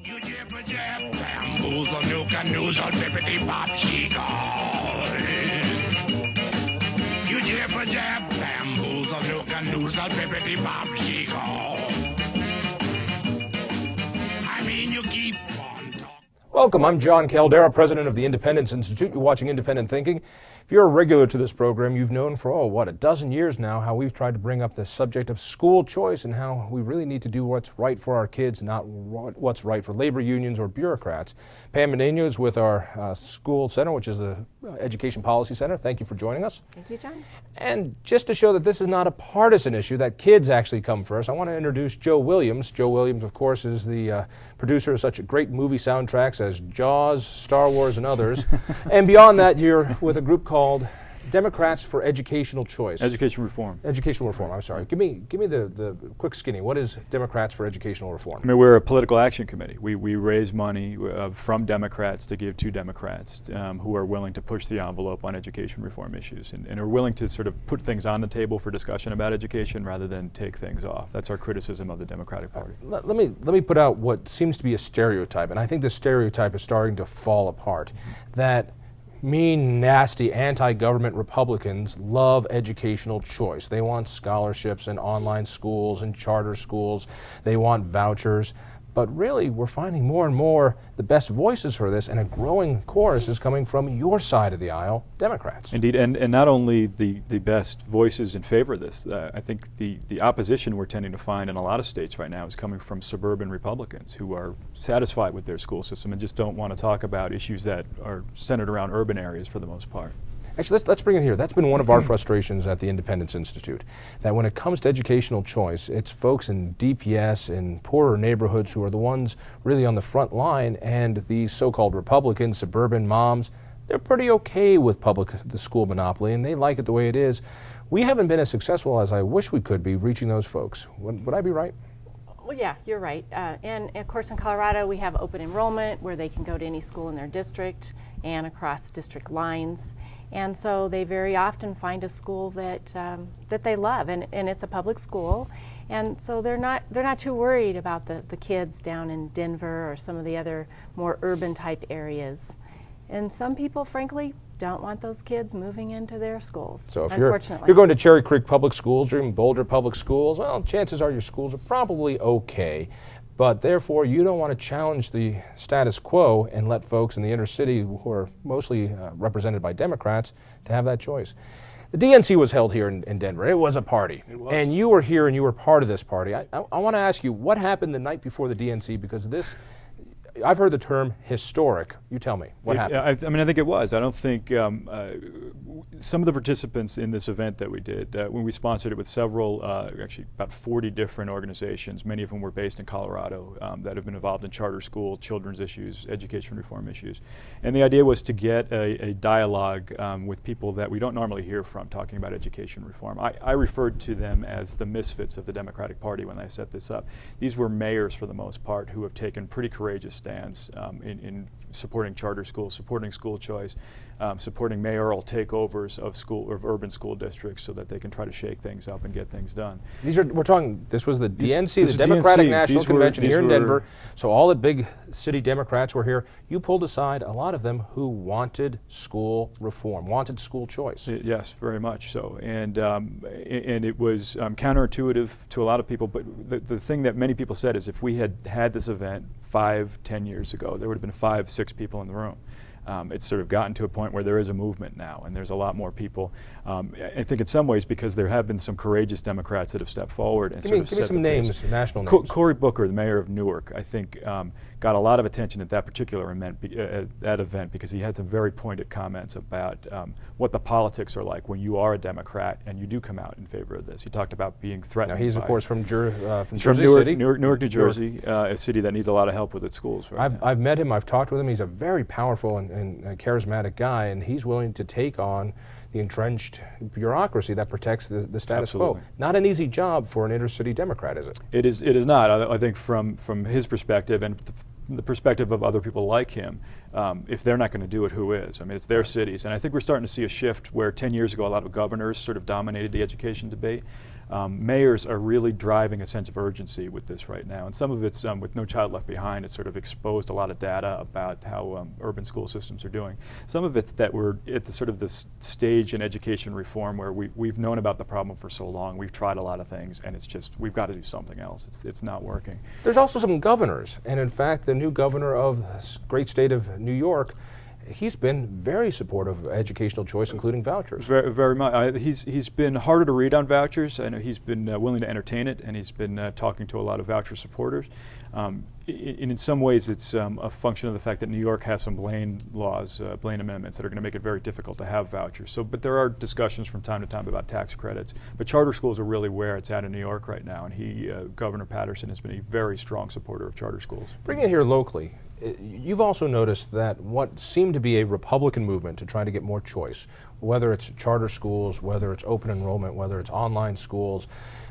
You jibber jab, bamboozle, nuka, noozle, bippity bop, she-gall. You jibber jab, bamboozle, nuka, noozle, bippity bop, she-gall. I mean, you keep on talking. Welcome, I'm John Caldera, president of the Independence Institute. You're watching Independent Thinking. If you're a regular to this program, you've known for, a dozen years now how we've tried to bring up the subject of school choice and how we really need to do what's right for our kids, not what's right for labor unions or bureaucrats. Pam Menino is with our school center, which is the Education Policy Center. Thank you for joining us. Thank you, John. And just to show that this is not a partisan issue, that kids actually come first, I want to introduce Joe Williams. Joe Williams, of course, is the producer of such great movie soundtracks as Jaws, Star Wars, and others. And beyond that, you're with a group called Democrats for Educational Choice. Education Reform. Educational Reform, I'm sorry. Give me the quick skinny. What is Democrats for Educational Reform? I mean, we're a political action committee. We raise money from Democrats to give to Democrats who are willing to push the envelope on education reform issues and are willing to sort of put things on the table for discussion about education rather than take things off. That's our criticism of the Democratic Party. Let me put out what seems to be a stereotype, and I think this stereotype is starting to fall apart, that mean, nasty, anti-government Republicans love educational choice. They want scholarships and online schools and charter schools. They want vouchers. But really, we're finding more and more the best voices for this, and a growing chorus is coming from your side of the aisle, Democrats. Indeed, and not only the best voices in favor of this, I think the opposition we're tending to find in a lot of states right now is coming from suburban Republicans who are satisfied with their school system and just don't want to talk about issues that are centered around urban areas for the most part. Actually, let's bring it here. That's been one of our frustrations at the Independence Institute, that when it comes to educational choice, it's folks in DPS and poorer neighborhoods who are the ones really on the front line, and these so-called Republican suburban moms, they're pretty okay with the school monopoly, and they like it the way it is. We haven't been as successful as I wish we could be reaching those folks. Would I be right? Well, yeah, you're right. And of course, in Colorado, we have open enrollment where they can go to any school in their district and across district lines. And so they very often find a school that that they love, and it's a public school. And so they're not too worried about the kids down in Denver or some of the other more urban type areas. And some people, frankly, don't want those kids moving into their schools, so if unfortunately. you're going to Cherry Creek Public Schools or even Boulder Public Schools, well, chances are your schools are probably okay. But therefore, you don't want to challenge the status quo and let folks in the inner city, who are mostly represented by Democrats, to have that choice. The DNC was held here in Denver. It was a party. It was. And you were here and you were part of this party. I want to ask you, what happened the night before the DNC? Because this, I've heard the term historic. You tell me, what happened? I mean, I think it was. I don't think some of the participants in this event that we did, when we sponsored it with several, actually about 40 different organizations, many of them were based in Colorado, that have been involved in charter school, children's issues, education reform issues. And the idea was to get a dialogue with people that we don't normally hear from talking about education reform. I referred to them as the misfits of the Democratic Party when I set this up. These were mayors, for the most part, who have taken pretty courageous stands in supporting charter schools, supporting school choice, supporting mayoral takeovers of urban school districts so that they can try to shake things up and get things done. This was the DNC, the Democratic National Convention here in Denver. So all the big city Democrats were here. You pulled aside a lot of them who wanted school reform, wanted school choice. Yes, very much so. And it was counterintuitive to a lot of people. But the thing that many people said is if we had had this event 5-10 years ago, there would have been 5-6 people in the room. It's sort of gotten to a point where there is a movement now, and there's a lot more people. I think in some ways because there have been some courageous Democrats that have stepped forward and give me some names, national names. Cory Booker, the mayor of Newark, I think got a lot of attention at that particular event because he had some very pointed comments about what the politics are like when you are a Democrat and you do come out in favor of this. He talked about being threatened. Now he's of course from Jersey Newark, City. Newark, New Jersey, a city that needs a lot of help with its schools. Right now. I've met him. I've talked with him. He's a very powerful and charismatic guy, and he's willing to take on the entrenched bureaucracy that protects the status Absolutely. quo. Not an easy job for an inner city Democrat, is it? It is not. I think from his perspective and the perspective of other people like him, if they're not going to do it, who is? I mean, it's their cities. And I think we're starting to see a shift where 10 years ago a lot of governors sort of dominated the education debate. Mayors are really driving a sense of urgency with this right now, and some of it's with No Child Left Behind. It's sort of exposed a lot of data about how urban school systems are doing. Some of it's that we're at the sort of this stage in education reform where we've known about the problem for so long. We've tried a lot of things, and it's just we've got to do something else. It's not working. There's also some governors, and in fact, the new governor of this great state of New York, he's been very supportive of educational choice, including vouchers. Very much. He's been harder to read on vouchers. I know he's been willing to entertain it, and he's been talking to a lot of voucher supporters. In some ways, it's a function of the fact that New York has some Blaine laws, Blaine amendments, that are going to make it very difficult to have vouchers. So, but there are discussions from time to time about tax credits. But charter schools are really where it's at in New York right now, and Governor Patterson has been a very strong supporter of charter schools. Bringing it here locally, you've also noticed that what seemed to be a Republican movement to try to get more choice, whether it's charter schools, whether it's open enrollment, whether it's online schools,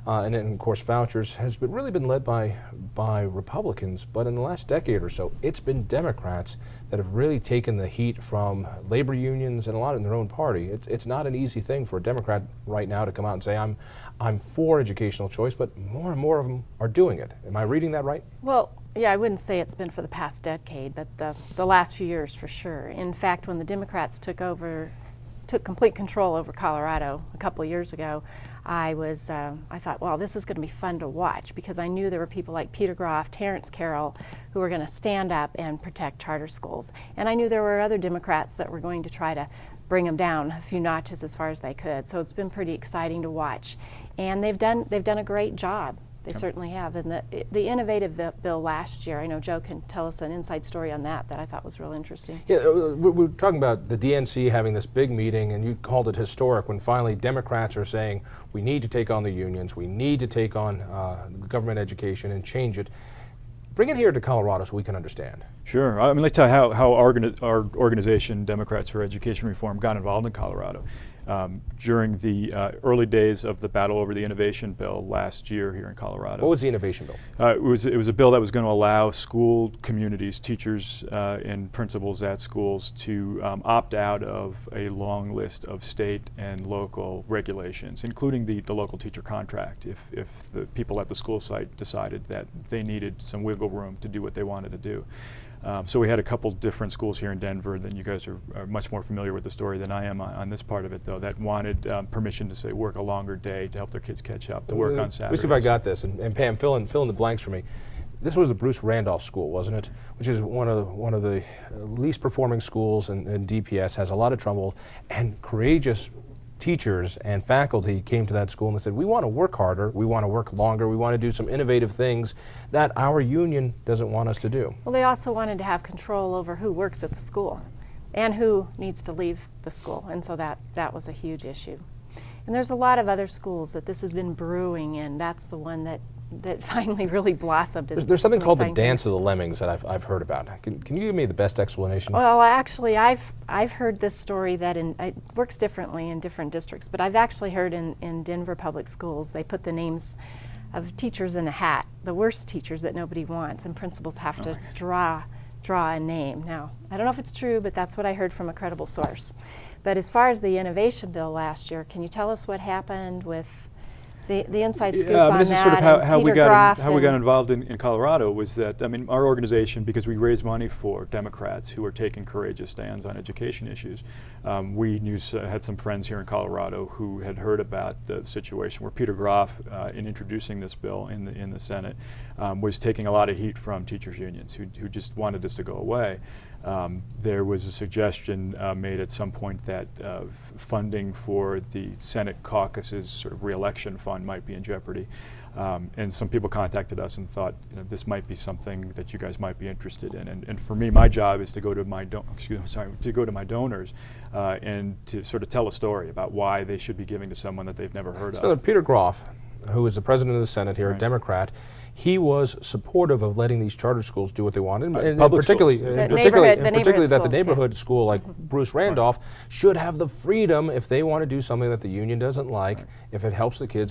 and then of course vouchers, has really been led by Republicans. But in the last decade or so, it's been Democrats that have really taken the heat from labor unions and a lot in their own party. It's not an easy thing for a Democrat right now to come out and say, I'm for educational choice, but more and more of them are doing it. Am I reading that right? Well, yeah, I wouldn't say it's been for the past decade, but the last few years for sure. In fact, when the Democrats took complete control over Colorado a couple of years ago, I thought, well, this is going to be fun to watch, because I knew there were people like Peter Groff, Terrence Carroll, who were going to stand up and protect charter schools. And I knew there were other Democrats that were going to try to bring them down a few notches as far as they could. So it's been pretty exciting to watch. And they've done a great job. They certainly have. And the innovative bill last year, I know Joe can tell us an inside story on that I thought was real interesting. Yeah, we're talking about the DNC having this big meeting, and you called it historic, when finally Democrats are saying we need to take on the unions, we need to take on government education and change it. Bring it here to Colorado so we can understand. Sure. I mean, let's tell you how our organization, Democrats for Education Reform, got involved in Colorado. During the early days of the battle over the innovation bill last year here in Colorado. What was the innovation bill? It was a bill that was going to allow school communities, teachers and principals at schools to opt out of a long list of state and local regulations, including the local teacher contract, if the people at the school site decided that they needed some wiggle room to do what they wanted to do. So we had a couple different schools here in Denver. Then you guys are much more familiar with the story than I am on this part of it, though, that wanted permission to, say, work a longer day to help their kids catch up, to work on Saturdays. Let me see if I got this. And Pam, fill in the blanks for me. This was the Bruce Randolph School, wasn't it? Which is one of the least performing schools in DPS, has a lot of trouble, and courageous teachers and faculty came to that school and they said, we want to work harder, we want to work longer, we want to do some innovative things that our union doesn't want us to do. Well, they also wanted to have control over who works at the school and who needs to leave the school, and so that was a huge issue. And there's a lot of other schools that this has been brewing, and that's the one that finally really blossomed. There's something called the Dance of the Lemmings that I've heard about. Can you give me the best explanation? Well, actually, I've heard this story that it works differently in different districts, but I've actually heard in Denver Public Schools they put the names of teachers in a hat, the worst teachers that nobody wants, and principals have to draw a name. Now, I don't know if it's true, but that's what I heard from a credible source. But as far as the innovation bill last year, can you tell us what happened with the inside scoop on this that? Is sort of how we got involved involved in Colorado was that, I mean, our organization, because we raise money for Democrats who are taking courageous stands on education issues, we had some friends here in Colorado who had heard about the situation where Peter Groff, in introducing this bill in the Senate, was taking a lot of heat from teachers unions who just wanted this to go away. There was a suggestion made at some point that funding for the Senate caucus's sort of re-election fund might be in jeopardy. And some people contacted us and thought, this might be something that you guys might be interested in. And for me, my job is to go to my donors and to sort of tell a story about why they should be giving to someone that they've never heard of. So Peter Groff, who is the president of the Senate here, a Democrat, he was supportive of letting these charter schools do what they wanted, and particularly that the neighborhood school like Bruce Randolph should have the freedom, if they want to do something that the union doesn't like, if it helps the kids to